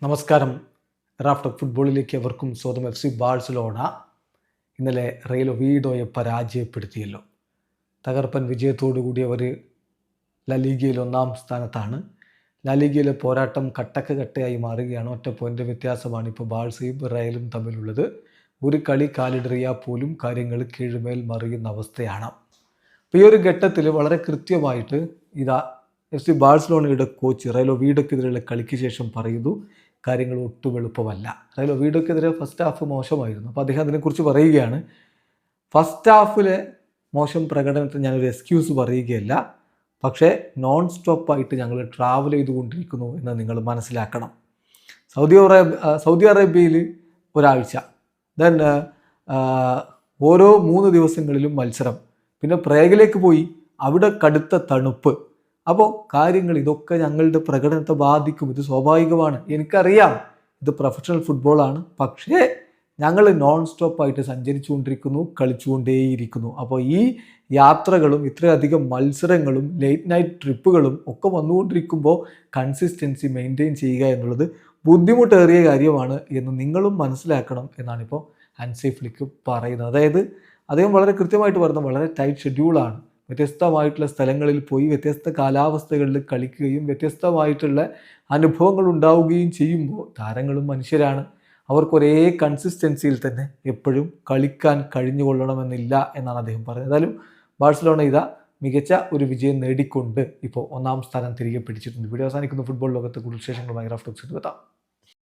നമസ്കാരം. റാഫ്റ്റർ ഫുട്ബോളിലേക്ക് എവർക്കും സ്വന്തം. FC ബാഴ്സലോണ ഇന്നലെ റയൽ ഒവീഡോയെ പരാജയപ്പെടുത്തിയല്ലോ. തകർപ്പൻ വിജയത്തോടുകൂടി അവർ ലലീഗയിൽ 1-ാം സ്ഥാനത്താണ്. ലലീഗയിലെ പോരാട്ടം കട്ടയായി മാറുകയാണ്. ഒറ്റ പോയിൻ്റ് വ്യത്യാസമാണ് ഇപ്പോൾ ബാഴ്സയും റയലും തമ്മിലുള്ളത്. ഒരു കളി കാലിടറിയാൽ പോലും കാര്യങ്ങൾ കീഴ്മേൽ മറിയുന്ന അവസ്ഥയാണ്. അപ്പോൾ ഈ ഒരു ഘട്ടത്തിൽ വളരെ കൃത്യമായിട്ട് FC ബാഴ്സലോണയുടെ കോച്ച് റയൽ ഒവീഡോക്കെതിരെയുള്ള കളിക്ക് ശേഷം പറയുന്നു, കാര്യങ്ങൾ ഒട്ടും എളുപ്പമല്ല. റയൽ ഒവീഡോക്കെതിരെ ഫസ്റ്റ് ഹാഫ് മോശമായിരുന്നു. അപ്പോൾ അദ്ദേഹം അതിനെക്കുറിച്ച് പറയുകയാണ്, ഫസ്റ്റ് ഹാഫിലെ മോശം പ്രകടനത്തിന് ഞാനൊരു എക്സ്ക്യൂസ് പറയുകയല്ല, പക്ഷേ നോൺ സ്റ്റോപ്പായിട്ട് ഞങ്ങൾ ട്രാവൽ ചെയ്തുകൊണ്ടിരിക്കുന്നു എന്ന് നിങ്ങൾ മനസ്സിലാക്കണം. സൗദി അറേബ്യയിൽ ഒരാഴ്ച, ദെൻ ഓരോ 3 ദിവസങ്ങളിലും മത്സരം, പിന്നെ പ്രേഗിലേക്ക് പോയി, അവിടെ കടുത്ത തണുപ്പ്. അപ്പോൾ കാര്യങ്ങൾ ഇതൊക്കെ ഞങ്ങളുടെ പ്രകടനത്തെ ബാധിക്കും. ഇത് സ്വാഭാവികമാണ്. എനിക്കറിയാം ഇത് പ്രൊഫഷണൽ ഫുട്ബോളാണ്, പക്ഷേ ഞങ്ങൾ നോൺ സ്റ്റോപ്പായിട്ട് സഞ്ചരിച്ചുകൊണ്ടിരിക്കുന്നു, കളിച്ചുകൊണ്ടേയിരിക്കുന്നു. അപ്പോൾ ഈ യാത്രകളും ഇത്രയധികം മത്സരങ്ങളും ലേറ്റ് നൈറ്റ് ട്രിപ്പുകളും ഒക്കെ വന്നുകൊണ്ടിരിക്കുമ്പോൾ കൺസിസ്റ്റൻസി മെയിൻറ്റെയിൻ ചെയ്യുക എന്നുള്ളത് ബുദ്ധിമുട്ടേറിയ കാര്യമാണ് എന്ന് നിങ്ങളും മനസ്സിലാക്കണം എന്നാണിപ്പോൾ ഹാൻസി ഫ്ലിക്ക് പറയുന്നത്. അതായത് അദ്ദേഹം വളരെ കൃത്യമായിട്ട് പറയുന്നത്, വളരെ ടൈറ്റ് ഷെഡ്യൂളാണ്. വ്യത്യസ്തമായിട്ടുള്ള സ്ഥലങ്ങളിൽ പോയി വ്യത്യസ്ത കാലാവസ്ഥകളിൽ കളിക്കുകയും വ്യത്യസ്തമായിട്ടുള്ള അനുഭവങ്ങൾ ഉണ്ടാവുകയും ചെയ്യുമ്പോൾ താരങ്ങളും മനുഷ്യരാണ്. അവർക്കൊരേ കൺസിസ്റ്റൻസിയിൽ തന്നെ എപ്പോഴും കളിക്കാൻ കഴിഞ്ഞുകൊള്ളണമെന്നില്ല എന്നാണ് അദ്ദേഹം പറയുന്നത്. ഏതായാലും ബാഴ്സലോണ മികച്ച ഒരു വിജയം നേടിക്കൊണ്ട് ഇപ്പോൾ 1-ാം സ്ഥാനം തിരികെ പിടിച്ചിട്ടുണ്ട്. വീഡിയോ അവസാനിക്കുന്നു. ഫുട്ബോൾ ലോകത്ത് കൂടുതൽ വിശേഷങ്ങളുമായി റാഫ്റ്റോക്സ് എത്താം.